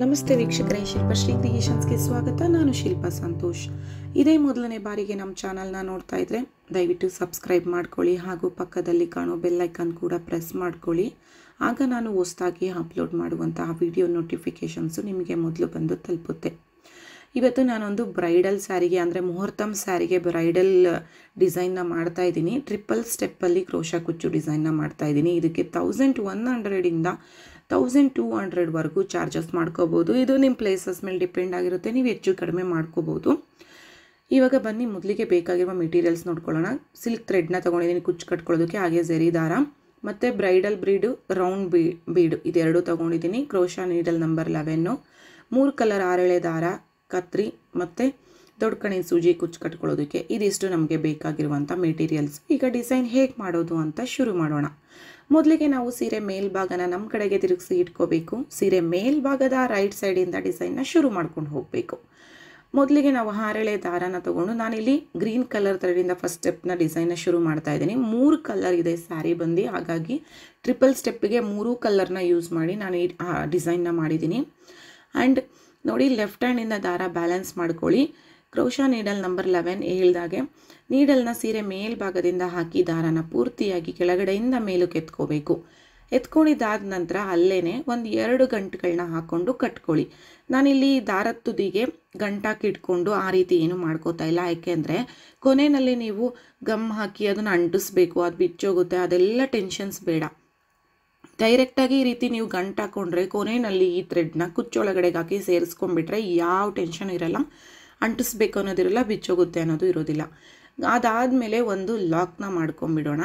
ನಮಸ್ತೆ ವೀಕ್ಷಕರೇ, ಶಿಲ್ಪಶ್ರೀ ಕ್ರಿಯೇಷನ್ಸ್ಗೆ ಸ್ವಾಗತ. ನಾನು ಶಿಲ್ಪಾ ಸಂತೋಷ್. ಇದೇ ಮೊದಲನೇ ಬಾರಿಗೆ ನಮ್ಮ ಚಾನಲ್ನ ನೋಡ್ತಾ ಇದ್ರೆ ದಯವಿಟ್ಟು ಸಬ್ಸ್ಕ್ರೈಬ್ ಮಾಡ್ಕೊಳ್ಳಿ ಹಾಗೂ ಪಕ್ಕದಲ್ಲಿ ಕಾಣೋ ಬೆಲ್ ಐಕಾನ್ ಕೂಡ ಪ್ರೆಸ್ ಮಾಡ್ಕೊಳ್ಳಿ. ಆಗ ನಾನು ಹೊಸದಾಗಿ ಅಪ್ಲೋಡ್ ಮಾಡುವಂತಹ ವಿಡಿಯೋ ನೋಟಿಫಿಕೇಷನ್ಸು ನಿಮಗೆ ಮೊದಲು ಬಂದು ತಲುಪುತ್ತೆ. ಇವತ್ತು ನಾನೊಂದು ಬ್ರೈಡಲ್ ಸ್ಯಾರಿಗೆ ಅಂದರೆ ಮುಹೂರ್ತಮ್ ಸ್ಯಾರಿಗೆ ಬ್ರೈಡಲ್ ಡಿಸೈನ್ನ ಮಾಡ್ತಾ ಇದ್ದೀನಿ. ಟ್ರಿಪಲ್ ಸ್ಟೆಪ್ಪಲ್ಲಿ ಕ್ರೋಶಾ ಕುಚ್ಚು ಡಿಸೈನ್ನ ಮಾಡ್ತಾ ಇದ್ದೀನಿ. ಇದಕ್ಕೆ 1100ಇಂದ 1200ವರೆಗೂ ಚಾರ್ಜಸ್ ಮಾಡ್ಕೋಬೋದು. ಇದು ನಿಮ್ಮ ಪ್ಲೇಸಸ್ ಮೇಲೆ ಡಿಪೆಂಡ್ ಆಗಿರುತ್ತೆ, ನೀವು ಹೆಚ್ಚು ಕಡಿಮೆ ಮಾಡ್ಕೋಬೋದು. ಇವಾಗ ಬನ್ನಿ ಮೊದಲಿಗೆ ಬೇಕಾಗಿರುವ ಮೆಟೀರಿಯಲ್ಸ್ ನೋಡ್ಕೊಳ್ಳೋಣ. ಸಿಲ್ಕ್ ಥ್ರೆಡ್ನ ತೊಗೊಂಡಿದ್ದೀನಿ ಕುಚ್ಚು ಕಟ್ಕೊಳ್ಳೋದಕ್ಕೆ, ಹಾಗೆ ಝರಿ ದಾರ ಮತ್ತು ಬ್ರೈಡಲ್ ಬ್ರೀಡು, ರೌಂಡ್ ಬೀಡು ಇದೆರಡು ತೊಗೊಂಡಿದ್ದೀನಿ. ಕ್ರೋಶಾ ನೀಡಲ್ ನಂಬರ್ 11, 3 ಕಲರ್ 6 ಎಳೆ ದಾರ, ಕತ್ರಿ ಮತ್ತು ದೊಡ್ಡ ಕಣಿನ ಸೂಜಿ ಕುಚ್ಚು ಕಟ್ಕೊಳ್ಳೋದಕ್ಕೆ. ಇದಿಷ್ಟು ನಮಗೆ ಬೇಕಾಗಿರುವಂಥ ಮೆಟೀರಿಯಲ್ಸ್. ಈಗ ಡಿಸೈನ್ ಹೇಗೆ ಮಾಡೋದು ಅಂತ ಶುರು ಮಾಡೋಣ. ಮೊದಲಿಗೆ ನಾವು ಸೀರೆ ಮೇಲ್ಭಾಗನ ನಮ್ಮ ಕಡೆಗೆ ತಿರುಗಿಸಿ ಇಟ್ಕೋಬೇಕು. ಸೀರೆ ಮೇಲ್ಭಾಗದ ರೈಟ್ ಸೈಡಿಂದ ಡಿಸೈನ್ನ ಶುರು ಮಾಡ್ಕೊಂಡು ಹೋಗಬೇಕು. ಮೊದಲಿಗೆ ನಾವು 6 ಎಳೆ ದಾರನ ತೊಗೊಂಡು, ನಾನಿಲ್ಲಿ ಗ್ರೀನ್ ಕಲರ್ ಥ್ರೆಡಿಂದ ಫಸ್ಟ್ ಸ್ಟೆಪ್ನ ಡಿಸೈನ್ನ ಶುರು ಮಾಡ್ತಾ ಇದ್ದೀನಿ. 3 ಕಲರ್ ಇದೆ ಸ್ಯಾರಿ ಬಂದು, ಹಾಗಾಗಿ ಟ್ರಿಪಲ್ ಸ್ಟೆಪ್ಪಿಗೆ 3 ಕಲರ್ನ ಯೂಸ್ ಮಾಡಿ ನಾನು ಈ ಡಿಸೈನ್ನ ಮಾಡಿದ್ದೀನಿ. ಆ್ಯಂಡ್ ನೋಡಿ, ಲೆಫ್ಟ್ ಹ್ಯಾಂಡಿಂದ ದಾರ ಬ್ಯಾಲೆನ್ಸ್ ಮಾಡ್ಕೊಳ್ಳಿ. ಕ್ರೋಶಾ ನೀಡಲ್ ನಂಬರ್ 11 ಹೇಳ್ದಾಗೆ ನೀಡಲ್ನ ಸೀರೆ ಮೇಲ್ಭಾಗದಿಂದ ಹಾಕಿ ದಾರನ ಪೂರ್ತಿಯಾಗಿ ಕೆಳಗಡೆಯಿಂದ ಮೇಲಕ್ಕೆ ಎತ್ಕೋಬೇಕು. ಎತ್ಕೊಂಡಿದ್ದಾದ ನಂತರ ಅಲ್ಲೇ ಒಂದು 2 ಗಂಟುಗಳನ್ನ ಹಾಕ್ಕೊಂಡು ಕಟ್ಕೊಳ್ಳಿ. ನಾನಿಲ್ಲಿ ದಾರದ ತುದಿಗೆ ಗಂಟಾಕಿ ಇಟ್ಕೊಂಡು ಆ ರೀತಿ ಏನು ಮಾಡ್ಕೋತಾ ಇಲ್ಲ, ಯಾಕೆಂದರೆ ಕೊನೆಯಲ್ಲಿ ನೀವು ಗಮ್ ಹಾಕಿ ಅದನ್ನು ಅಂಟಿಸ್ಬೇಕು, ಅದು ಬಿಚ್ಚೋಗುತ್ತೆ, ಅದೆಲ್ಲ ಟೆನ್ಷನ್ಸ್ ಬೇಡ. ಡೈರೆಕ್ಟಾಗಿ ಈ ರೀತಿ ನೀವು ಗಂಟು ಹಾಕ್ಕೊಂಡ್ರೆ ಕೊನೆಯಲ್ಲಿ ಈ ಥ್ರೆಡ್ನ ಕುಚ್ಚೊಳಗಡೆಗೆ ಹಾಕಿ ಸೇರಿಸ್ಕೊಂಡ್ಬಿಟ್ರೆ ಯಾವ ಟೆನ್ಷನ್ ಇರಲ್ಲ, ಅಂಟಿಸ್ಬೇಕು ಅನ್ನೋದಿರಲ್ಲ, ಬಿಚ್ಚೋಗುತ್ತೆ ಅನ್ನೋದು ಇರೋದಿಲ್ಲ. ಅದಾದಮೇಲೆ ಒಂದು ಲಾಕ್ನ ಮಾಡ್ಕೊಂಬಿಡೋಣ.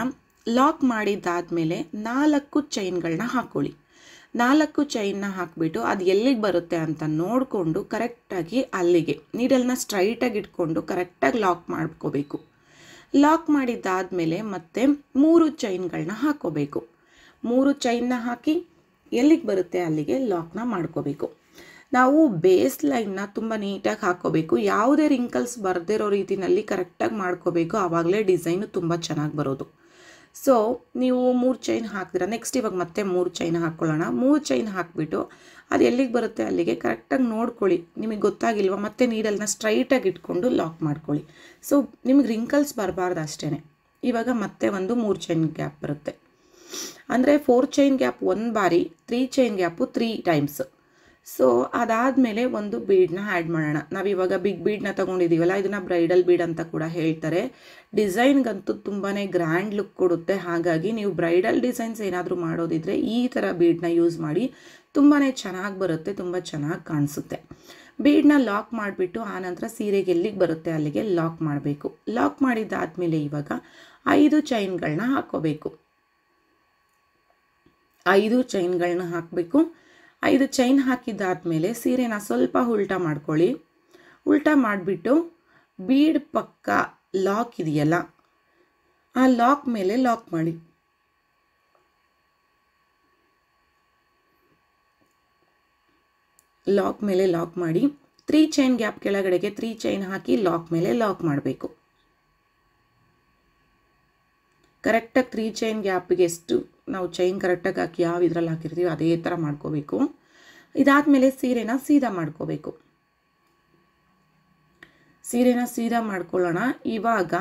ಲಾಕ್ ಮಾಡಿದ್ದಾದಮೇಲೆ 4 ಚೈನ್ಗಳನ್ನ ಹಾಕ್ಕೊಳ್ಳಿ. 4 ಚೈನ್ನ ಹಾಕಿಬಿಟ್ಟು ಅದು ಎಲ್ಲಿಗೆ ಬರುತ್ತೆ ಅಂತ ನೋಡಿಕೊಂಡು ಕರೆಕ್ಟಾಗಿ ಅಲ್ಲಿಗೆ ನೀಡಲ್ನ ಸ್ಟ್ರೈಟಾಗಿ ಇಟ್ಕೊಂಡು ಕರೆಕ್ಟಾಗಿ ಲಾಕ್ ಮಾಡ್ಕೋಬೇಕು. ಲಾಕ್ ಮಾಡಿದ್ದಾದಮೇಲೆ ಮತ್ತೆ 3 ಚೈನ್ಗಳನ್ನ ಹಾಕ್ಕೋಬೇಕು. 3 ಚೈನ್ನ ಹಾಕಿ ಎಲ್ಲಿಗೆ ಬರುತ್ತೆ ಅಲ್ಲಿಗೆ ಲಾಕ್ನ ಮಾಡ್ಕೋಬೇಕು. ನಾವು ಬೇಸ್ ಲೈನ್ನ ತುಂಬ ನೀಟಾಗಿ ಹಾಕ್ಕೋಬೇಕು. ಯಾವುದೇ ರಿಂಕಲ್ಸ್ ಬರ್ದಿರೋ ರೀತಿಯಲ್ಲಿ ಕರೆಕ್ಟಾಗಿ ಮಾಡ್ಕೋಬೇಕು, ಆವಾಗಲೇ ಡಿಸೈನು ತುಂಬ ಚೆನ್ನಾಗಿ ಬರೋದು. ಸೊ ನೀವು 3 ಚೈನ್ ಹಾಕಿದ್ರೆ ನೆಕ್ಸ್ಟ್ ಇವಾಗ ಮತ್ತೆ 3 ಚೈನ್ ಹಾಕ್ಕೊಳ್ಳೋಣ. 3 ಚೈನ್ ಹಾಕಿಬಿಟ್ಟು ಅದು ಎಲ್ಲಿಗೆ ಬರುತ್ತೆ ಅಲ್ಲಿಗೆ ಕರೆಕ್ಟಾಗಿ ನೋಡ್ಕೊಳ್ಳಿ. ನಿಮಗೆ ಗೊತ್ತಾಗಿಲ್ವ, ಮತ್ತೆ ನೀಡಲ್ನ ಸ್ಟ್ರೈಟಾಗಿ ಇಟ್ಕೊಂಡು ಲಾಕ್ ಮಾಡ್ಕೊಳ್ಳಿ. ಸೊ ನಿಮಗೆ ರಿಂಕಲ್ಸ್ ಬರಬಾರ್ದು ಅಷ್ಟೇ. ಇವಾಗ ಮತ್ತೆ ಒಂದು 3 ಚೈನ್ ಗ್ಯಾಪ್ ಬರುತ್ತೆ, ಅಂದರೆ 4 ಚೈನ್ ಗ್ಯಾಪ್ 1 ಬಾರಿ, 3 ಚೈನ್ ಗ್ಯಾಪು 3 ಟೈಮ್ಸ್. ಸೊ ಅದಾದಮೇಲೆ ಒಂದು ಬೀಡನ್ನ ಆ್ಯಡ್ ಮಾಡೋಣ. ನಾವಿವಾಗ ಬಿಗ್ ಬೀಡನ್ನ ತೊಗೊಂಡಿದ್ದೀವಲ್ಲ, ಇದನ್ನು ಬ್ರೈಡಲ್ ಬೀಡ್ ಅಂತ ಕೂಡ ಹೇಳ್ತಾರೆ. ಡಿಸೈನ್ಗಂತೂ ತುಂಬಾ ಗ್ರ್ಯಾಂಡ್ ಲುಕ್ ಕೊಡುತ್ತೆ. ಹಾಗಾಗಿ ನೀವು ಬ್ರೈಡಲ್ ಡಿಸೈನ್ಸ್ ಏನಾದರೂ ಮಾಡೋದಿದ್ರೆ ಈ ಥರ ಬೀಡನ್ನ ಯೂಸ್ ಮಾಡಿ, ತುಂಬಾ ಚೆನ್ನಾಗಿ ಬರುತ್ತೆ, ತುಂಬ ಚೆನ್ನಾಗಿ ಕಾಣಿಸುತ್ತೆ. ಬೀಡನ್ನ ಲಾಕ್ ಮಾಡಿಬಿಟ್ಟು ಆನಂತರ ಸೀರೆಗೆ ಎಲ್ಲಿಗೆ ಬರುತ್ತೆ ಅಲ್ಲಿಗೆ ಲಾಕ್ ಮಾಡಬೇಕು. ಲಾಕ್ ಮಾಡಿದ್ದಾದಮೇಲೆ ಇವಾಗ 5 ಚೈನ್ಗಳನ್ನ ಹಾಕ್ಕೋಬೇಕು. 5 ಚೈನ್ಗಳನ್ನ ಹಾಕಬೇಕು. 5 ಚೈನ್ ಹಾಕಿದ್ದಾದಮೇಲೆ ಸೀರೆನ ಸ್ವಲ್ಪ ಉಲ್ಟಾ ಮಾಡ್ಕೊಳ್ಳಿ. ಉಲ್ಟಾ ಮಾಡಿಬಿಟ್ಟು ಬೀಡ್ ಪಕ್ಕ ಲಾಕ್ ಇದೆಯಲ್ಲ, ಆ ಲಾಕ್ ಮೇಲೆ ಲಾಕ್ ಮಾಡಿ. ಲಾಕ್ ಮೇಲೆ ಲಾಕ್ ಮಾಡಿ 3 ಚೈನ್ ಗ್ಯಾಪ್ ಕೆಳಗಡೆಗೆ 3 ಚೈನ್ ಹಾಕಿ ಲಾಕ್ ಮೇಲೆ ಲಾಕ್ ಮಾಡಬೇಕು. ಕರೆಕ್ಟಾಗಿ 3 ಚೈನ್ ಗ್ಯಾಪಿಗೆ ಎಷ್ಟು ನಾವು ಚೈನ್ ಕರೆಕ್ಟಾಗಿ ಹಾಕಿ ಯಾವ ಇದರಲ್ಲಿ ಹಾಕಿರ್ತೀವಿ ಅದೇ ಥರ ಮಾಡ್ಕೋಬೇಕು. ಇದಾದಮೇಲೆ ಸೀರೆನ ಸೀದಾ ಮಾಡ್ಕೋಬೇಕು. ಸೀರೆನ ಸೀದಾ ಮಾಡ್ಕೊಳ್ಳೋಣ. ಇವಾಗ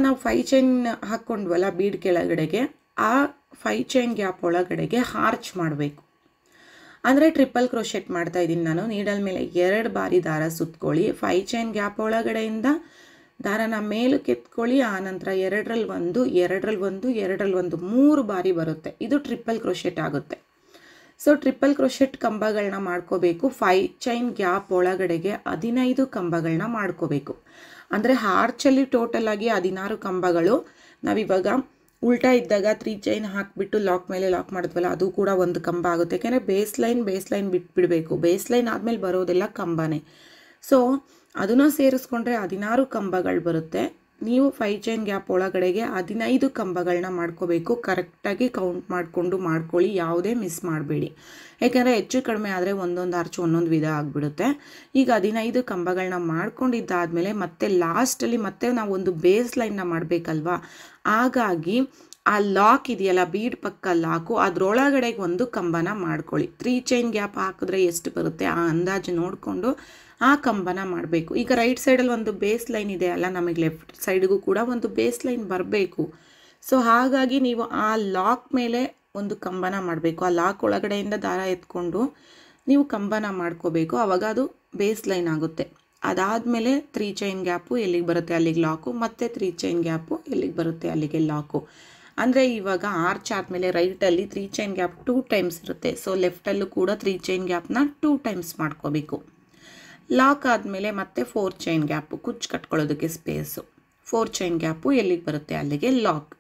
ನಾವು 5 ಚೈನ್ ಹಾಕ್ಕೊಂಡ್ವಲ್ಲ ಬೀಡ್ ಕೆಳಗಡೆಗೆ, ಆ 5 ಚೈನ್ ಗ್ಯಾಪ್ ಒಳಗಡೆಗೆ ಹಾರ್ಚ್ ಮಾಡಬೇಕು. ಅಂದರೆ ಟ್ರಿಪಲ್ ಕ್ರೋಶೆಟ್ ಮಾಡ್ತಾ ಇದ್ದೀನಿ ನಾನು. ನೀಡಲ್ ಮೇಲೆ 2 ಬಾರಿ ದಾರ ಸುತ್ಕೊಳ್ಳಿ. 5 ಚೈನ್ ಗ್ಯಾಪ್ ಒಳಗಡೆಯಿಂದ ದಾರನ ಮೇಲಕ್ಕೆ ಎತ್ಕೊಳ್ಳಿ. ಆನಂತರ 2ರಲ್ಲಿ 1, 2ರಲ್ಲಿ 1, 2ರಲ್ಲಿ 1 3 ಬಾರಿ ಬರುತ್ತೆ. ಇದು ಟ್ರಿಪಲ್ ಕ್ರೋಶೆಟ್ ಆಗುತ್ತೆ. ಸೊ ಟ್ರಿಪಲ್ ಕ್ರೋಶೆಟ್ ಕಂಬಗಳನ್ನ ಮಾಡ್ಕೋಬೇಕು. 5 ಚೈನ್ ಗ್ಯಾಪ್ ಒಳಗಡೆಗೆ 15 ಕಂಬಗಳನ್ನ ಮಾಡ್ಕೋಬೇಕು. ಅಂದರೆ ಹಾರ್ಚಲ್ಲಿ ಟೋಟಲ್ ಆಗಿ 16 ಕಂಬಗಳು. ನಾವಿವಾಗ ಉಲ್ಟಾ ಇದ್ದಾಗ 3 ಚೈನ್ ಹಾಕಿಬಿಟ್ಟು ಲಾಕ್ ಮೇಲೆ ಲಾಕ್ ಮಾಡಿದ್ವಲ್ಲ, ಅದು ಕೂಡ ಒಂದು ಕಂಬ ಆಗುತ್ತೆ. ಯಾಕೆಂದರೆ ಬೇಸ್ ಲೈನ್ ಬಿಟ್ಬಿಡಬೇಕು. ಬೇಸ್ ಲೈನ್ ಆದಮೇಲೆ ಬರೋದೆಲ್ಲ ಕಂಬನೇ. ಸೊ ಅದನ್ನು ಸೇರಿಸ್ಕೊಂಡ್ರೆ 16 ಕಂಬಗಳು ಬರುತ್ತೆ. ನೀವು 5 ಚೈನ್ ಗ್ಯಾಪ್ ಒಳಗಡೆಗೆ 15 ಕಂಬಗಳನ್ನ ಮಾಡ್ಕೋಬೇಕು. ಕರೆಕ್ಟಾಗಿ ಕೌಂಟ್ ಮಾಡಿಕೊಂಡು ಮಾಡ್ಕೊಳ್ಳಿ, ಯಾವುದೇ ಮಿಸ್ ಮಾಡಬೇಡಿ. ಯಾಕೆಂದರೆ ಹೆಚ್ಚು ಕಡಿಮೆ ಆದರೆ ಒಂದೊಂದು ಆರ್ಚ್ ಒಂದೊಂದು ವಿಧ ಆಗಿಬಿಡುತ್ತೆ. ಈಗ 15 ಕಂಬಗಳನ್ನ ಮಾಡ್ಕೊಂಡಿದ್ದಾದಮೇಲೆ ಮತ್ತೆ ಲಾಸ್ಟಲ್ಲಿ ಮತ್ತೆ ನಾವು ಒಂದು ಬೇಸ್ ಲೈನ್ನ ಮಾಡಬೇಕಲ್ವಾ, ಹಾಗಾಗಿ ಆ ಲಾಕ್ ಇದೆಯಲ್ಲ, ಬೀಡ್ ಪಕ್ಕ ಲಾಕು, ಅದರೊಳಗಡೆಗೆ ಒಂದು ಕಂಬನ ಮಾಡ್ಕೊಳ್ಳಿ. 3 ಚೈನ್ ಗ್ಯಾಪ್ ಹಾಕಿದ್ರೆ ಎಷ್ಟು ಬರುತ್ತೆ ಆ ಅಂದಾಜು ನೋಡಿಕೊಂಡು ಆ ಕಂಬನ ಮಾಡಬೇಕು. ಈಗ ರೈಟ್ ಸೈಡಲ್ಲಿ ಒಂದು ಬೇಸ್ ಲೈನ್ ಇದೆ ಅಲ್ಲ, ನಮಗೆ ಲೆಫ್ಟ್ ಸೈಡ್ಗೂ ಕೂಡ ಒಂದು ಬೇಸ್ ಲೈನ್ ಬರಬೇಕು. ಸೊ ಹಾಗಾಗಿ ನೀವು ಆ ಲಾಕ್ ಮೇಲೆ ಒಂದು ಕಂಬನ ಮಾಡಬೇಕು. ಆ ಲಾಕ್ ಒಳಗಡೆಯಿಂದ ದಾರ ಎತ್ಕೊಂಡು ನೀವು ಕಂಬನ ಮಾಡ್ಕೋಬೇಕು, ಆವಾಗ ಅದು ಬೇಸ್ ಲೈನ್ ಆಗುತ್ತೆ. ಅದಾದಮೇಲೆ 3 ಚೈನ್ ಗ್ಯಾಪು ಎಲ್ಲಿಗೆ ಬರುತ್ತೆ ಅಲ್ಲಿಗೆ ಲಾಕು, ಮತ್ತು 3 ಚೈನ್ ಗ್ಯಾಪು ಎಲ್ಲಿಗೆ ಬರುತ್ತೆ ಅಲ್ಲಿಗೆ ಲಾಕು. ಅಂದರೆ ಇವಾಗ ಆರ್ಚ್ ಆದಮೇಲೆ ರೈಟಲ್ಲಿ 3 ಚೈನ್ ಗ್ಯಾಪ್ 2 ಟೈಮ್ಸ್ ಇರುತ್ತೆ. ಸೊ ಲೆಫ್ಟಲ್ಲೂ ಕೂಡ 3 ಚೈನ್ ಗ್ಯಾಪ್ನ 2 ಟೈಮ್ಸ್ ಮಾಡ್ಕೋಬೇಕು. ಲಾಕ್ ಆದಮೇಲೆ ಮತ್ತೆ 4 ಚೈನ್ ಗ್ಯಾಪು, ಕುಚ್ಚು ಕಟ್ಕೊಳ್ಳೋದಕ್ಕೆ ಸ್ಪೇಸು. 4 ಚೈನ್ ಗ್ಯಾಪು ಎಲ್ಲಿಗೆ ಬರುತ್ತೆ ಅಲ್ಲಿಗೆ ಲಾಕ್.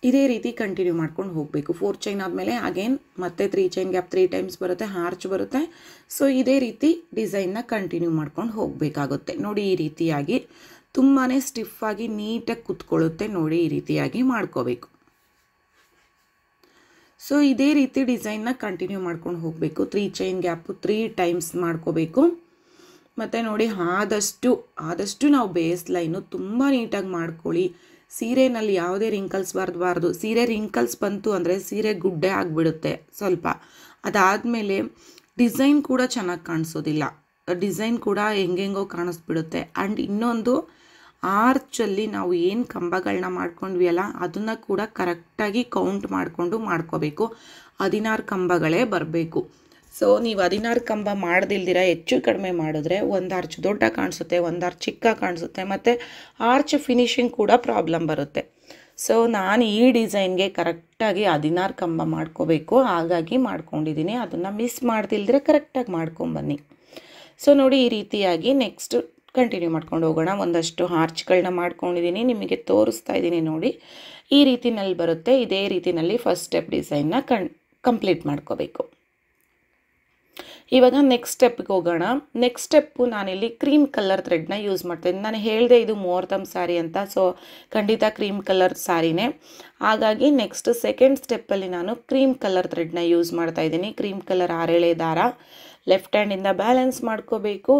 ಇದೇ ರೀತಿ ಕಂಟಿನ್ಯೂ ಮಾಡ್ಕೊಂಡು ಹೋಗಬೇಕು. 4 ಚೈನ್ ಆದಮೇಲೆ ಅಗೇನ್ ಮತ್ತೆ 3 ಚೈನ್ ಗ್ಯಾಪ್ 3 ಟೈಮ್ಸ್ ಬರುತ್ತೆ, ಆರ್ಚ್ ಬರುತ್ತೆ. ಸೊ ಇದೇ ರೀತಿ ಡಿಸೈನ್ನ ಕಂಟಿನ್ಯೂ ಮಾಡ್ಕೊಂಡು ಹೋಗಬೇಕಾಗುತ್ತೆ. ನೋಡಿ ಈ ರೀತಿಯಾಗಿ ತುಂಬಾ ಸ್ಟಿಫಾಗಿ ನೀಟಾಗಿ ಕುತ್ಕೊಳ್ಳುತ್ತೆ. ನೋಡಿ ಈ ರೀತಿಯಾಗಿ ಮಾಡ್ಕೋಬೇಕು. ಸೊ ಇದೇ ರೀತಿ ಡಿಸೈನ್ನ ಕಂಟಿನ್ಯೂ ಮಾಡ್ಕೊಂಡು ಹೋಗಬೇಕು. 3 ಚೈನ್ ಗ್ಯಾಪು 3 ಟೈಮ್ಸ್ ಮಾಡ್ಕೋಬೇಕು. ಮತ್ತು ನೋಡಿ ಆದಷ್ಟು ನಾವು ಬೇಸ್ ಲೈನು ತುಂಬ ನೀಟಾಗಿ ಮಾಡ್ಕೊಳ್ಳಿ. ಸೀರೆನಲ್ಲಿ ಯಾವುದೇ ರಿಂಕಲ್ಸ್ ಬರಬಾರ್ದು. ಸೀರೆ ರಿಂಕಲ್ಸ್ ಬಂತು ಅಂದರೆ ಸೀರೆ ಗುಡ್ಡೆ ಆಗಿಬಿಡುತ್ತೆ ಸ್ವಲ್ಪ. ಅದಾದಮೇಲೆ ಡಿಸೈನ್ ಕೂಡ ಚೆನ್ನಾಗಿ ಕಾಣಿಸೋದಿಲ್ಲ, ಡಿಸೈನ್ ಕೂಡ ಹೆಂಗೆಂಗೋ ಕಾಣಿಸ್ಬಿಡುತ್ತೆ. ಆ್ಯಂಡ್ ಇನ್ನೊಂದು, ಆರ್ಚಲ್ಲಿ ನಾವು ಏನು ಕಂಬಗಳನ್ನ ಮಾಡ್ಕೊಂಡ್ವಿ ಅಲ್ಲ, ಅದನ್ನು ಕೂಡ ಕರೆಕ್ಟಾಗಿ ಕೌಂಟ್ ಮಾಡಿಕೊಂಡು ಮಾಡ್ಕೋಬೇಕು. 16 ಕಂಬಗಳೇ ಬರಬೇಕು. ಸೊ ನೀವು 16 ಕಂಬ ಮಾಡ್ದಿಲ್ದಿರ ಹೆಚ್ಚು ಕಡಿಮೆ ಮಾಡಿದ್ರೆ ಒಂದು ಆರ್ಚ್ ದೊಡ್ಡ ಕಾಣಿಸುತ್ತೆ, ಒಂದು ಆರ್ಚ್ ಚಿಕ್ಕ ಕಾಣಿಸುತ್ತೆ, ಮತ್ತು ಆರ್ಚ್ ಫಿನಿಶಿಂಗ್ ಕೂಡ ಪ್ರಾಬ್ಲಮ್ ಬರುತ್ತೆ. ಸೊ ನಾನು ಈ ಡಿಸೈನ್ಗೆ ಕರೆಕ್ಟಾಗಿ 16 ಕಂಬ ಮಾಡ್ಕೋಬೇಕು, ಹಾಗಾಗಿ ಮಾಡ್ಕೊಂಡಿದ್ದೀನಿ. ಅದನ್ನು ಮಿಸ್ ಮಾಡ್ದಿಲ್ದಿರ ಕರೆಕ್ಟಾಗಿ ಮಾಡ್ಕೊಂಬನ್ನಿ. ಸೊ ನೋಡಿ ಈ ರೀತಿಯಾಗಿ ನೆಕ್ಸ್ಟ್ ಕಂಟಿನ್ಯೂ ಮಾಡ್ಕೊಂಡು ಹೋಗೋಣ. ಒಂದಷ್ಟು ಆರ್ಚ್ಗಳನ್ನ ಮಾಡ್ಕೊಂಡಿದ್ದೀನಿ, ನಿಮಗೆ ತೋರಿಸ್ತಾ ಇದ್ದೀನಿ ನೋಡಿ. ಈ ರೀತಿನಲ್ಲಿ ಬರುತ್ತೆ. ಇದೇ ರೀತಿಯಲ್ಲಿ ಫಸ್ಟ್ ಸ್ಟೆಪ್ ಡಿಸೈನ್ನ ಕಂಪ್ಲೀಟ್ ಮಾಡ್ಕೋಬೇಕು. ಇವಾಗ ನೆಕ್ಸ್ಟ್ ಸ್ಟೆಪ್ಗೆ ಹೋಗೋಣ. ನೆಕ್ಸ್ಟ್ ಸ್ಟೆಪ್ಪು ನಾನಿಲ್ಲಿ ಕ್ರೀಮ್ ಕಲರ್ ಥ್ರೆಡ್ನ ಯೂಸ್ ಮಾಡ್ತಾಯಿದ್ದೀನಿ. ನಾನು ಹೇಳಿದೆ ಇದು ಮುಹೂರ್ತಮ್ ಸ್ಯಾರಿ ಅಂತ, ಸೊ ಖಂಡಿತ ಕ್ರೀಮ್ ಕಲರ್ ಸ್ಯಾರಿನೇ. ಹಾಗಾಗಿ ನೆಕ್ಸ್ಟ್ ಸೆಕೆಂಡ್ ಸ್ಟೆಪ್ಪಲ್ಲಿ ನಾನು ಕ್ರೀಮ್ ಕಲರ್ ಥ್ರೆಡ್ನ ಯೂಸ್ ಮಾಡ್ತಾಯಿದ್ದೀನಿ. ಕ್ರೀಮ್ ಕಲರ್ 6 ದಾರ ಲೆಫ್ಟ್ ಹ್ಯಾಂಡಿಂದ ಬ್ಯಾಲೆನ್ಸ್ ಮಾಡ್ಕೋಬೇಕು.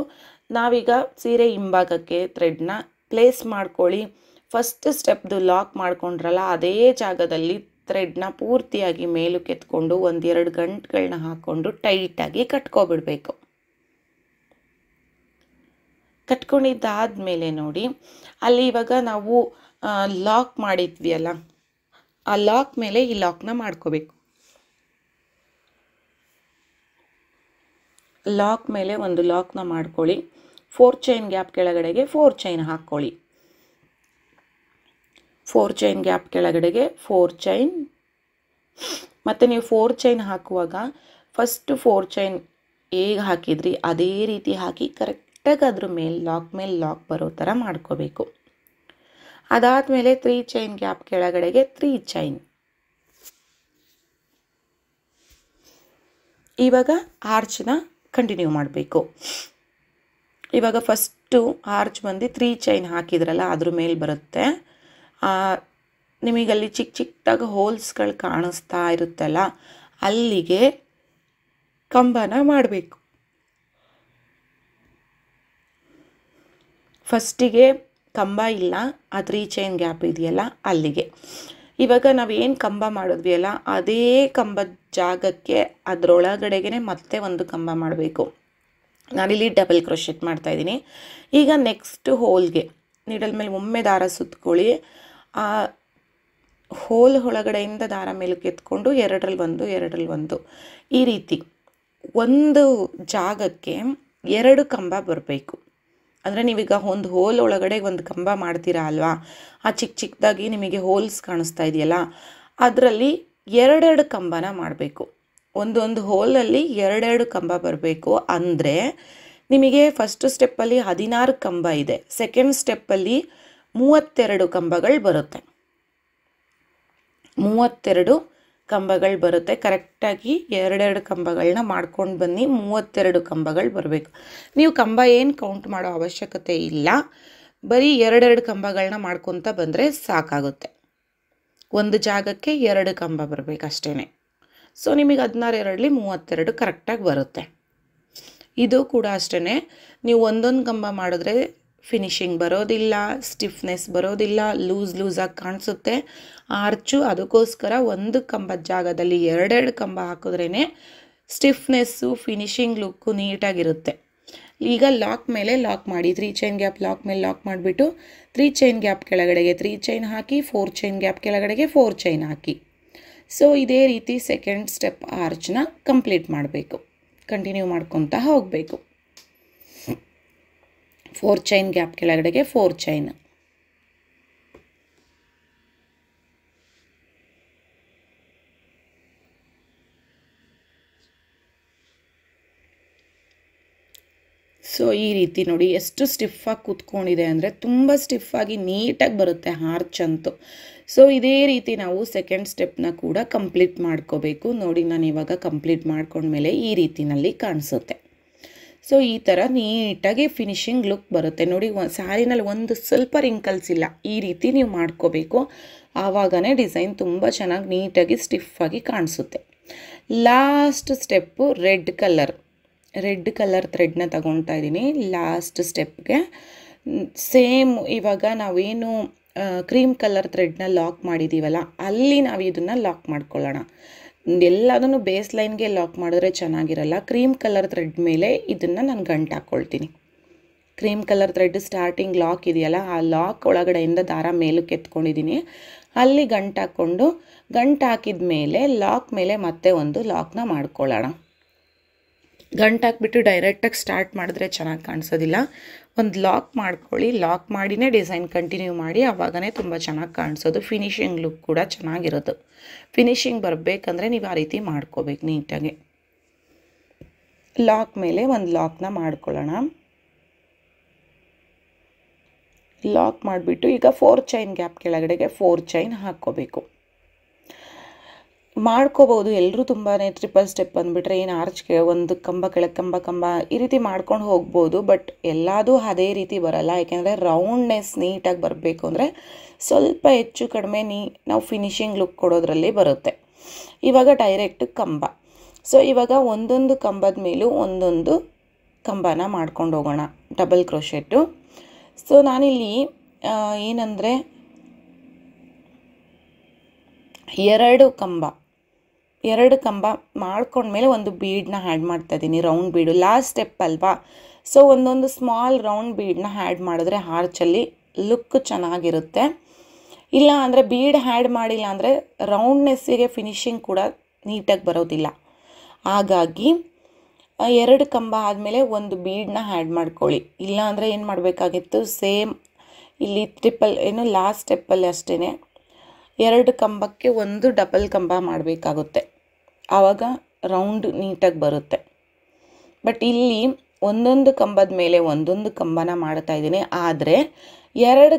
ನಾವೀಗ ಸೀರೆ ಹಿಂಭಾಗಕ್ಕೆ ಥ್ರೆಡ್ನ ಪ್ಲೇಸ್ ಮಾಡ್ಕೊಳ್ಳಿ. ಫಸ್ಟ್ ಸ್ಟೆಪ್ದು ಲಾಕ್ ಮಾಡ್ಕೊಂಡ್ರಲ್ಲ ಅದೇ ಜಾಗದಲ್ಲಿ ಥ್ರೆಡ್ನ ಪೂರ್ತಿಯಾಗಿ ಮೇಲಕ್ಕೆ ಎತ್ಕೊಂಡು 1-2 ಗಂಟುಗಳನ್ನ ಹಾಕ್ಕೊಂಡು ಟೈಟಾಗಿ ಕಟ್ಕೊಬಿಡ್ಬೇಕು. ಕಟ್ಕೊಂಡಿದ್ದಾದಮೇಲೆ ನೋಡಿ ಅಲ್ಲಿ ಇವಾಗ ನಾವು ಲಾಕ್ ಮಾಡಿದ್ವಿ ಅಲ್ಲ, ಆ ಲಾಕ್ ಮೇಲೆ ಈ ಲಾಕ್ನ ಮಾಡ್ಕೋಬೇಕು. ಲಾಕ್ ಮೇಲೆ ಒಂದು ಲಾಕ್ನ ಮಾಡ್ಕೊಳ್ಳಿ. 4 ಚೈನ್ ಗ್ಯಾಪ್ ಕೆಳಗಡೆಗೆ 4 ಚೈನ್ ಹಾಕ್ಕೊಳ್ಳಿ. 4 ಚೈನ್ ಗ್ಯಾಪ್ ಕೆಳಗಡೆಗೆ 4 ಚೈನ್. ಮತ್ತು ನೀವು 4 ಚೈನ್ ಹಾಕುವಾಗ ಫಸ್ಟ್ 4 ಚೈನ್ ಹೇಗೆ ಹಾಕಿದ್ರಿ ಅದೇ ರೀತಿ ಹಾಕಿ ಕರೆಕ್ಟಾಗಿ ಅದ್ರ ಮೇಲೆ ಲಾಕ್ ಬರೋ ಥರ ಮಾಡ್ಕೋಬೇಕು. ಅದಾದಮೇಲೆ 3 ಚೈನ್ ಗ್ಯಾಪ್ ಕೆಳಗಡೆಗೆ 3 ಚೈನ್. ಇವಾಗ ಆರ್ಚ್ನ ಕಂಟಿನ್ಯೂ ಮಾಡಬೇಕು. ಇವಾಗ ಫಸ್ಟು ಆರ್ಚ್ ಬಂದು 3 ಚೈನ್ ಹಾಕಿದ್ರಲ್ಲ ಅದ್ರ ಮೇಲೆ ಬರುತ್ತೆ. ನಿಮಗಲ್ಲಿ ಚಿಕ್ಕದಾಗಿ ಹೋಲ್ಸ್ಗಳು ಕಾಣಿಸ್ತಾ ಇರುತ್ತಲ್ಲ, ಅಲ್ಲಿಗೆ ಕಂಬನ ಮಾಡಬೇಕು. ಫಸ್ಟಿಗೆ ಕಂಬ ಇಲ್ಲ, ಆ 3 ಚೈನ್ ಗ್ಯಾಪ್ ಇದೆಯಲ್ಲ ಅಲ್ಲಿಗೆ. ಇವಾಗ ನಾವೇನು ಕಂಬ ಮಾಡಿದ್ವಿ ಅಲ್ಲ ಅದೇ ಕಂಬದ ಜಾಗಕ್ಕೆ ಅದರೊಳಗಡೆಗೆ ಮತ್ತೆ ಒಂದು ಕಂಬ ಮಾಡಬೇಕು. ನಾನಿಲ್ಲಿ ಡಬಲ್ ಕ್ರೋಶೆಟ್ ಮಾಡ್ತಾಯಿದ್ದೀನಿ. ಈಗ ನೆಕ್ಸ್ಟ್ ಹೋಲ್ಗೆ ನೀಡಲ್ ಮೇಲೆ ಒಮ್ಮೆ ದಾರ ಸುತ್ಕೊಳ್ಳಿ. ಆ ಹೋಲ್ ಒಳಗಡೆಯಿಂದ ದಾರ ಮೇಲಕ್ಕೆ ಎತ್ಕೊಂಡು 2ರಲ್ಲಿ 1 ಈ ರೀತಿ ಒಂದು ಜಾಗಕ್ಕೆ 2 ಕಂಬ ಬರಬೇಕು. ಅಂದರೆ ನೀವೀಗ ಒಂದು ಹೋಲ್ ಒಳಗಡೆ ಒಂದು ಕಂಬ ಮಾಡ್ತೀರಾ ಅಲ್ವಾ, ಆ ಚಿಕ್ಕದಾಗಿ ನಿಮಗೆ ಹೋಲ್ಸ್ ಕಾಣಿಸ್ತಾ ಇದೆಯಲ್ಲ ಅದರಲ್ಲಿ 2 ಕಂಬನ ಮಾಡಬೇಕು. ಒಂದೊಂದು ಹೋಲಲ್ಲಿ 2 ಕಂಬ ಬರಬೇಕು. ಅಂದರೆ ನಿಮಗೆ ಫಸ್ಟ್ ಸ್ಟೆಪ್ಪಲ್ಲಿ 16 ಕಂಬ ಇದೆ, ಸೆಕೆಂಡ್ ಸ್ಟೆಪ್ಪಲ್ಲಿ 32 ಕಂಬಗಳು ಬರುತ್ತೆ. 32 ಕಂಬಗಳು ಬರುತ್ತೆ. ಕರೆಕ್ಟಾಗಿ 2 ಕಂಬಗಳನ್ನ ಮಾಡ್ಕೊಂಡು ಬನ್ನಿ. 32 ಕಂಬಗಳು ಬರಬೇಕು. ನೀವು ಕಂಬ ಏನು ಕೌಂಟ್ ಮಾಡೋ ಅವಶ್ಯಕತೆ ಇಲ್ಲ, ಬರೀ 2 ಕಂಬಗಳನ್ನ ಮಾಡ್ಕೊತ ಬಂದರೆ ಸಾಕಾಗುತ್ತೆ. ಒಂದು ಜಾಗಕ್ಕೆ 2 ಕಂಬ ಬರಬೇಕು ಅಷ್ಟೇ. ಸೊ ನಿಮಗೆ 16 32 ಕರೆಕ್ಟಾಗಿ ಬರುತ್ತೆ. ಇದು ಕೂಡ ಅಷ್ಟೇ, ನೀವು ಒಂದೊಂದು ಕಂಬ ಮಾಡಿದ್ರೆ ಫಿನಿಶಿಂಗ್ ಬರೋದಿಲ್ಲ, ಸ್ಟಿಫ್ನೆಸ್ ಬರೋದಿಲ್ಲ, ಲೂಸಾಗಿ ಕಾಣಿಸುತ್ತೆ ಆರ್ಚು. ಅದಕ್ಕೋಸ್ಕರ ಒಂದು ಕಂಬದ ಜಾಗದಲ್ಲಿ ಎರಡೆರಡು ಕಂಬ ಹಾಕಿದ್ರೇ ಸ್ಟಿಫ್ನೆಸ್ಸು, ಫಿನಿಶಿಂಗ್ ಲುಕ್ಕು ನೀಟಾಗಿರುತ್ತೆ. ಈಗ ಲಾಕ್ ಮೇಲೆ ಲಾಕ್ ಮಾಡಿ, 3 ಚೈನ್ ಗ್ಯಾಪ್ ಲಾಕ್ ಮೇಲೆ ಲಾಕ್ ಮಾಡಿಬಿಟ್ಟು 3 ಚೈನ್ ಗ್ಯಾಪ್ ಕೆಳಗಡೆಗೆ 3 ಚೈನ್ ಹಾಕಿ, 4 ಚೈನ್ ಗ್ಯಾಪ್ ಕೆಳಗಡೆಗೆ 4 ಚೈನ್ ಹಾಕಿ. ಸೊ ಇದೇ ರೀತಿ ಸೆಕೆಂಡ್ ಸ್ಟೆಪ್ ಆರ್ಚ್ನ ಕಂಪ್ಲೀಟ್ ಮಾಡಬೇಕು, ಕಂಟಿನ್ಯೂ ಮಾಡ್ಕೊತಾ ಹೋಗಬೇಕು. 4 ಚೈನ್ ಗ್ಯಾಪ್ ಕೆಳಗಡೆಗೆ 4 ಚೈನ್. ಸೊ ಈ ರೀತಿ ನೋಡಿ ಎಷ್ಟು ಸ್ಟಿಫಾಗಿ ಕೂತ್ಕೊಂಡಿದೆ ಅಂದರೆ ತುಂಬ ಸ್ಟಿಫಾಗಿ ನೀಟಾಗಿ ಬರುತ್ತೆ ಆರ್ಚ್ ಅಂತೂ. ಸೊ ಇದೇ ರೀತಿ ನಾವು ಸೆಕೆಂಡ್ ಸ್ಟೆಪ್ನ ಕೂಡ ಕಂಪ್ಲೀಟ್ ಮಾಡ್ಕೋಬೇಕು. ನೋಡಿ ನಾನು ಇವಾಗ ಕಂಪ್ಲೀಟ್ ಮಾಡ್ಕೊಂಡ್ಮೇಲೆ ಈ ರೀತಿನಲ್ಲಿ ಕಾಣಿಸುತ್ತೆ. ಸೊ ಈ ಥರ ನೀಟಾಗಿ ಫಿನಿಶಿಂಗ್ ಲುಕ್ ಬರುತ್ತೆ. ನೋಡಿ ಸ್ಯಾರಿನಲ್ಲಿ ಒಂದು ಸ್ವಲ್ಪ ರಿಂಕಲ್ಸ್ ಇಲ್ಲ, ಈ ರೀತಿ ನೀವು ಮಾಡ್ಕೋಬೇಕು. ಆವಾಗನೇ ಡಿಸೈನ್ ತುಂಬ ಚೆನ್ನಾಗಿ ನೀಟಾಗಿ ಸ್ಟಿಫಾಗಿ ಕಾಣಿಸುತ್ತೆ. ಲಾಸ್ಟ್ ಸ್ಟೆಪ್ಪು ರೆಡ್ ಕಲರ್ ಥ್ರೆಡ್ನ ತಗೊಳ್ತಾ ಇದ್ದೀನಿ ಲಾಸ್ಟ್ ಸ್ಟೆಪ್ಗೆ. ಸೇಮ್ ಇವಾಗ ನಾವೇನು ಕ್ರೀಮ್ ಕಲರ್ ಥ್ರೆಡ್ನ ಲಾಕ್ ಮಾಡಿದ್ದೀವಲ್ಲ, ಅಲ್ಲಿ ನಾವು ಇದನ್ನು ಲಾಕ್ ಮಾಡ್ಕೊಳ್ಳೋಣ. ಎಲ್ಲದನ್ನು ಬೇಸ್ ಲೈನ್ಗೆ ಲಾಕ್ ಮಾಡಿದ್ರೆ ಚೆನ್ನಾಗಿರಲ್ಲ. ಕ್ರೀಮ್ ಕಲರ್ ಥ್ರೆಡ್ ಮೇಲೆ ಇದನ್ನು ನಾನು ಗಂಟು ಹಾಕ್ಕೊಳ್ತೀನಿ. Cream colour thread starting lock ಇದೆಯಲ್ಲ, ಆ ಲಾಕ್ ಒಳಗಡೆಯಿಂದ ದಾರ ಮೇಲಕ್ಕೆ ಎತ್ಕೊಂಡಿದ್ದೀನಿ. ಅಲ್ಲಿ ಗಂಟು ಹಾಕಿದ ಮೇಲೆ ಲಾಕ್ ಮೇಲೆ ಮತ್ತೆ ಒಂದು ಲಾಕ್ನ ಮಾಡ್ಕೊಳ್ಳೋಣ. ಗಂಟು ಹಾಕ್ಬಿಟ್ಟು ಡೈರೆಕ್ಟಾಗಿ ಸ್ಟಾರ್ಟ್ ಮಾಡಿದ್ರೆ ಚೆನ್ನಾಗಿ ಕಾಣಿಸೋದಿಲ್ಲ. ಒಂದು ಲಾಕ್ ಮಾಡ್ಕೊಳ್ಳಿ, ಲಾಕ್ ಮಾಡಿನೇ ಡಿಸೈನ್ ಕಂಟಿನ್ಯೂ ಮಾಡಿ, ಆವಾಗನೇ ತುಂಬ ಚೆನ್ನಾಗಿ ಕಾಣಿಸೋದು. ಫಿನಿಶಿಂಗ್ ಲುಕ್ ಕೂಡ ಚೆನ್ನಾಗಿರೋದು. ಫಿನಿಶಿಂಗ್ ಬರಬೇಕಂದ್ರೆ ನೀವು ಆ ರೀತಿ ಮಾಡ್ಕೋಬೇಕು ನೀಟಾಗಿ. ಲಾಕ್ ಮೇಲೆ ಒಂದು ಲಾಕ್ನ ಮಾಡ್ಕೊಳ್ಳೋಣ. ಲಾಕ್ ಮಾಡಿಬಿಟ್ಟು ಈಗ 4 ಚೈನ್ ಗ್ಯಾಪ್ ಕೆಳಗಡೆಗೆ 4 ಚೈನ್ ಹಾಕ್ಕೋಬೇಕು. ಮಾಡ್ಕೋಬೋದು ಎಲ್ಲರೂ ತುಂಬಾ ಟ್ರಿಪಲ್ ಸ್ಟೆಪ್ ಅಂದ್ಬಿಟ್ರೆ ಏನು ಆರ್ಚ್ಗೆ ಒಂದು ಕಂಬ ಕೆಳಗೆ ಕಂಬ ಈ ರೀತಿ ಮಾಡ್ಕೊಂಡು ಹೋಗ್ಬೋದು. ಬಟ್ ಎಲ್ಲದೂ ಅದೇ ರೀತಿ ಬರಲ್ಲ, ಯಾಕೆಂದರೆ ರೌಂಡ್ನೆಸ್ ನೀಟಾಗಿ ಬರಬೇಕು ಅಂದರೆ ಸ್ವಲ್ಪ ಹೆಚ್ಚು ಕಡಿಮೆ ನಾವು ಫಿನಿಶಿಂಗ್ ಲುಕ್ ಕೊಡೋದ್ರಲ್ಲಿ ಬರುತ್ತೆ. ಇವಾಗ ಡೈರೆಕ್ಟ್ ಕಂಬ. ಸೊ ಇವಾಗ ಒಂದೊಂದು ಕಂಬದ ಮೇಲೂ ಒಂದೊಂದು ಕಂಬನ ಮಾಡ್ಕೊಂಡು ಹೋಗೋಣ, ಡಬಲ್ ಕ್ರೋಶೆಟ್ಟು. ಸೊ ನಾನಿಲ್ಲಿ ಏನಂದರೆ 2 ಕಂಬ ಮಾಡ್ಕೊಂಡ್ಮೇಲೆ ಒಂದು ಬೀಡನ್ನ ಆ್ಯಡ್ ಮಾಡ್ತಾ ಇದ್ದೀನಿ, ರೌಂಡ್ ಬೀಡು. ಲಾಸ್ಟ್ ಸ್ಟೆಪ್ ಅಲ್ವಾ, ಸೊ ಒಂದೊಂದು ಸ್ಮಾಲ್ ರೌಂಡ್ ಬೀಡನ್ನ ಆ್ಯಡ್ ಮಾಡಿದ್ರೆ ಆರ್ಚಲ್ಲಿ ಲುಕ್ ಚೆನ್ನಾಗಿರುತ್ತೆ. ಇಲ್ಲ ಅಂದರೆ ಬೀಡ್ ಆ್ಯಡ್ ಮಾಡಿಲ್ಲ ಅಂದರೆ ರೌಂಡ್ನೆಸ್ಸಿಗೆ ಫಿನಿಶಿಂಗ್ ಕೂಡ ನೀಟಾಗಿ ಬರೋದಿಲ್ಲ. ಹಾಗಾಗಿ 2 ಕಂಬ ಆದಮೇಲೆ ಒಂದು ಬೀಡನ್ನ ಆ್ಯಡ್ ಮಾಡ್ಕೊಳ್ಳಿ. ಇಲ್ಲ ಅಂದರೆ ಏನು ಮಾಡಬೇಕಾಗಿತ್ತು, ಸೇಮ್ ಇಲ್ಲಿ ಲಾಸ್ಟ್ ಸ್ಟೆಪ್ಪಲ್ಲಿ ಅಷ್ಟೇ 2 ಕಂಬಕ್ಕೆ ಒಂದು ಡಬಲ್ ಕಂಬ ಮಾಡಬೇಕಾಗುತ್ತೆ, ಆವಾಗ ರೌಂಡ್ ನೀಟಾಗಿ ಬರುತ್ತೆ. ಬಟ್ ಇಲ್ಲಿ ಒಂದೊಂದು ಕಂಬದ ಮೇಲೆ ಒಂದೊಂದು ಕಂಬನ ಮಾಡ್ತಾ ಇದ್ದೀನಿ. ಆದರೆ 2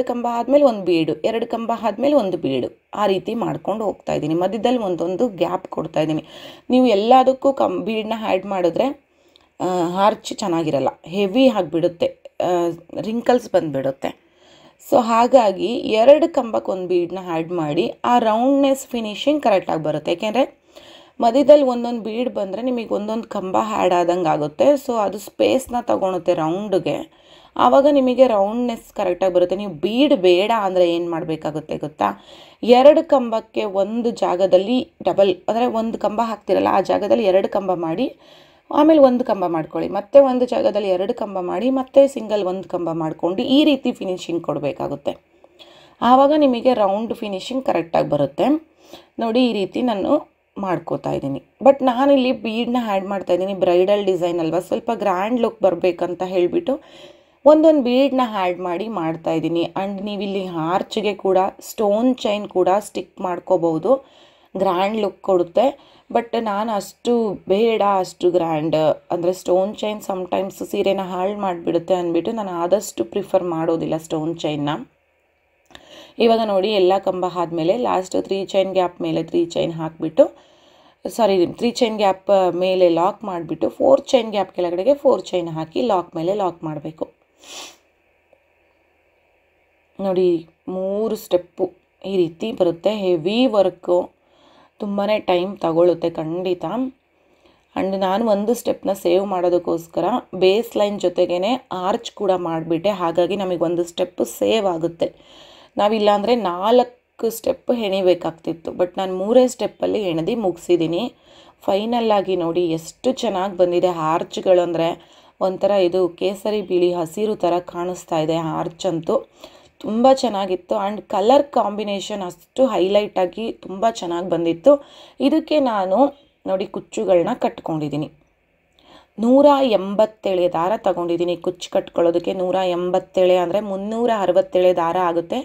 ಕಂಬ ಆದಮೇಲೆ ಒಂದು ಬೀಡು, 2 ಕಂಬ ಆದಮೇಲೆ ಒಂದು ಬೀಡು, ಆ ರೀತಿ ಮಾಡ್ಕೊಂಡು ಹೋಗ್ತಾ ಇದ್ದೀನಿ. ಮಧ್ಯದಲ್ಲಿ ಒಂದೊಂದು ಗ್ಯಾಪ್ ಕೊಡ್ತಾ ಇದ್ದೀನಿ. ನೀವು ಎಲ್ಲದಕ್ಕೂ ಬೀಡನ್ನ ಆ್ಯಡ್ ಮಾಡಿದ್ರೆ ಆರ್ಚ್ ಚೆನ್ನಾಗಿರಲ್ಲ, ಹೆವಿ ಆಗಿಬಿಡುತ್ತೆ, ರಿಂಕಲ್ಸ್ ಬಂದುಬಿಡುತ್ತೆ. ಸೊ ಹಾಗಾಗಿ 2 ಕಂಬಕ್ಕೆ ಒಂದು ಬೀಡನ್ನ ಆ್ಯಡ್ ಮಾಡಿ ಆ ರೌಂಡ್ನೆಸ್ ಫಿನಿಶಿಂಗ್ ಕರೆಕ್ಟಾಗಿ ಬರುತ್ತೆ. ಯಾಕೆಂದರೆ ಮಧ್ಯದಲ್ಲಿ ಒಂದೊಂದು ಬೀಡ್ ಬಂದರೆ ನಿಮಗೆ ಒಂದೊಂದು ಕಂಬ ಆ್ಯಡ್ ಆದಂಗೆ ಆಗುತ್ತೆ. ಸೊ ಅದು ಸ್ಪೇಸ್ನ ತಗೊಳುತ್ತೆ ರೌಂಡ್ಗೆ, ಆವಾಗ ನಿಮಗೆ ರೌಂಡ್ನೆಸ್ ಕರೆಕ್ಟಾಗಿ ಬರುತ್ತೆ. ನೀವು ಬೀಡ್ ಬೇಡ ಅಂದರೆ ಏನು ಮಾಡಬೇಕಾಗುತ್ತೆ ಗೊತ್ತಾ, 2 ಕಂಬಕ್ಕೆ ಒಂದು ಜಾಗದಲ್ಲಿ ಡಬಲ್ ಅಂದರೆ ಒಂದು ಕಂಬ ಹಾಕ್ತಿರಲ್ಲ, ಆ ಜಾಗದಲ್ಲಿ 2 ಕಂಬ ಮಾಡಿ ಆಮೇಲೆ ಒಂದು ಕಂಬ ಮಾಡ್ಕೊಳ್ಳಿ, ಮತ್ತೆ ಒಂದು ಜಾಗದಲ್ಲಿ 2 ಕಂಬ ಮಾಡಿ ಮತ್ತೆ ಸಿಂಗಲ್ ಒಂದು ಕಂಬ ಮಾಡ್ಕೊಂಡು ಈ ರೀತಿ ಫಿನಿಶಿಂಗ್ ಕೊಡಬೇಕಾಗುತ್ತೆ. ಆವಾಗ ನಿಮಗೆ ರೌಂಡ್ ಫಿನಿಶಿಂಗ್ ಕರೆಕ್ಟಾಗಿ ಬರುತ್ತೆ. ನೋಡಿ ಈ ರೀತಿ ನಾನು ಮಾಡ್ಕೋತಾ ಇದ್ದೀನಿ. ಬಟ್ ನಾನಿಲ್ಲಿ ಬೀಡನ್ನ ಆ್ಯಡ್ ಮಾಡ್ತಾ ಇದ್ದೀನಿ, ಬ್ರೈಡಲ್ ಡಿಸೈನ್ ಅಲ್ವಾ, ಸ್ವಲ್ಪ ಗ್ರ್ಯಾಂಡ್ ಲುಕ್ ಬರಬೇಕಂತ ಹೇಳಿಬಿಟ್ಟು ಒಂದೊಂದು ಬೀಡನ್ನ ಆ್ಯಡ್ ಮಾಡಿ ಮಾಡ್ತಾ ಇದ್ದೀನಿ. ಆ್ಯಂಡ್ ನೀವಿಲ್ಲಿ ಆರ್ಚ್ಗೆ ಕೂಡ ಸ್ಟೋನ್ ಚೈನ್ ಕೂಡ ಸ್ಟಿಕ್ ಮಾಡ್ಕೋಬೋದು, ಗ್ರ್ಯಾಂಡ್ ಲುಕ್ ಕೊಡುತ್ತೆ. ಬಟ್ ನಾನು ಅಷ್ಟು ಬೇಡ, ಅಷ್ಟು ಗ್ರ್ಯಾಂಡ್ ಅಂದರೆ ಸ್ಟೋನ್ ಚೈನ್ ಸಮ್ಟೈಮ್ಸ್ ಸೀರೆನ ಹಾಳು ಮಾಡಿಬಿಡುತ್ತೆ ಅಂದ್ಬಿಟ್ಟು ನಾನು ಆದಷ್ಟು ಪ್ರಿಫರ್ ಮಾಡೋದಿಲ್ಲ ಸ್ಟೋನ್ ಚೈನ್ನ. ಇವಾಗ ನೋಡಿ ಎಲ್ಲ ಕಂಬ ಆದಮೇಲೆ ಲಾಸ್ಟ್ 3 ಚೈನ್ ಗ್ಯಾಪ್ ಮೇಲೆ 3 ಚೈನ್ ಹಾಕಿಬಿಟ್ಟು 3 ಚೈನ್ ಗ್ಯಾಪ್ ಮೇಲೆ ಲಾಕ್ ಮಾಡಿಬಿಟ್ಟು 4 ಚೈನ್ ಗ್ಯಾಪ್ ಕೆಳಗಡೆಗೆ 4 ಚೈನ್ ಹಾಕಿ ಲಾಕ್ ಮೇಲೆ ಲಾಕ್ ಮಾಡಬೇಕು. ನೋಡಿ 3 ಸ್ಟೆಪ್ಪು ಈ ರೀತಿ ಬರುತ್ತೆ. ಹೆವಿ ವರ್ಕು, ತುಂಬಾ ಟೈಮ್ ತಗೊಳ್ಳುತ್ತೆ ಖಂಡಿತ. ಆ್ಯಂಡ್ ನಾನು ಒಂದು ಸ್ಟೆಪ್ನ ಸೇವ್ ಮಾಡೋದಕ್ಕೋಸ್ಕರ ಬೇಸ್ ಲೈನ್ ಜೊತೆಗೇ ಆರ್ಚ್ ಕೂಡ ಮಾಡಿಬಿಟ್ಟೆ. ಹಾಗಾಗಿ ನಮಗೆ ಒಂದು ಸ್ಟೆಪ್ಪು ಸೇವ್ ಆಗುತ್ತೆ. ನಾವಿಲ್ಲಾಂದರೆ 4 ಸ್ಟೆಪ್ ಹೆಣಿಬೇಕಾಗ್ತಿತ್ತು. ಬಟ್ ನಾನು 3 ಸ್ಟೆಪ್ಪಲ್ಲಿ ಹೆಣೆದು ಮುಗಿಸಿದ್ದೀನಿ. ಫೈನಲ್ಲಾಗಿ ನೋಡಿ ಎಷ್ಟು ಚೆನ್ನಾಗಿ ಬಂದಿದೆ ಆರ್ಚ್ಗಳು. ಅಂದರೆ ಒಂಥರ ಇದು ಕೇಸರಿ ಬಿಳಿ ಹಸಿರು ಥರ ಕಾಣಿಸ್ತಾ ಇದೆ ಆರ್ಚ್ ಅಂತೂ. ತುಂಬ ಚೆನ್ನಾಗಿತ್ತು. ಆ್ಯಂಡ್ ಕಲರ್ ಕಾಂಬಿನೇಷನ್ ಅಷ್ಟು ಹೈಲೈಟಾಗಿ ತುಂಬ ಚೆನ್ನಾಗಿ ಬಂದಿತ್ತು. ಇದಕ್ಕೆ ನಾನು ನೋಡಿ ಕುಚ್ಚುಗಳನ್ನ ಕಟ್ಕೊಂಡಿದ್ದೀನಿ. 187 ದಾರ ತಗೊಂಡಿದ್ದೀನಿ ಕುಚ್ಚು ಕಟ್ಕೊಳ್ಳೋದಕ್ಕೆ. 187 ಅಂದರೆ 367 ದಾರ ಆಗುತ್ತೆ.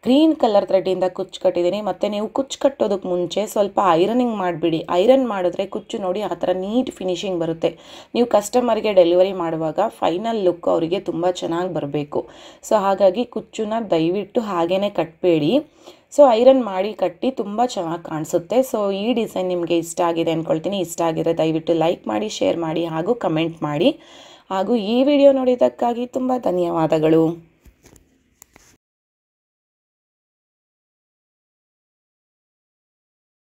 ಗ್ರೀನ್ ಕಲರ್ ಥ್ರೆಡ್ಡಿಂದ ಕುಚ್ಚು ಕಟ್ಟಿದ್ದೀನಿ. ಮತ್ತು ನೀವು ಕುಚ್ಚು ಕಟ್ಟೋದಕ್ಕೆ ಮುಂಚೆ ಸ್ವಲ್ಪ ಐರನಿಂಗ್ ಮಾಡಿಬಿಡಿ. ಐರನ್ ಮಾಡಿದ್ರೆ ಕುಚ್ಚು ನೋಡಿ ಆ ಥರ ನೀಟ್ ಫಿನಿಶಿಂಗ್ ಬರುತ್ತೆ. ನೀವು ಕಸ್ಟಮರ್ಗೆ ಡೆಲಿವರಿ ಮಾಡುವಾಗ ಫೈನಲ್ ಲುಕ್ ಅವರಿಗೆ ತುಂಬ ಚೆನ್ನಾಗಿ ಬರಬೇಕು. ಸೊ ಹಾಗಾಗಿ ಕುಚ್ಚನ್ನ ದಯವಿಟ್ಟು ಹಾಗೇ ಕಟ್ಟಬೇಡಿ. ಸೊ ಐರನ್ ಮಾಡಿ ಕಟ್ಟಿ ತುಂಬ ಚೆನ್ನಾಗಿ ಕಾಣಿಸುತ್ತೆ. ಸೊ ಈ ಡಿಸೈನ್ ನಿಮಗೆ ಇಷ್ಟ ಆಗಿದೆ ಅಂದ್ಕೊಳ್ತೀನಿ. ಇಷ್ಟ ಆಗಿದ್ರೆ ದಯವಿಟ್ಟು ಲೈಕ್ ಮಾಡಿ, ಶೇರ್ ಮಾಡಿ ಹಾಗೂ ಕಮೆಂಟ್ ಮಾಡಿ. ಹಾಗೂ ಈ ವಿಡಿಯೋ ನೋಡಿದ್ದಕ್ಕಾಗಿ ತುಂಬ ಧನ್ಯವಾದಗಳು.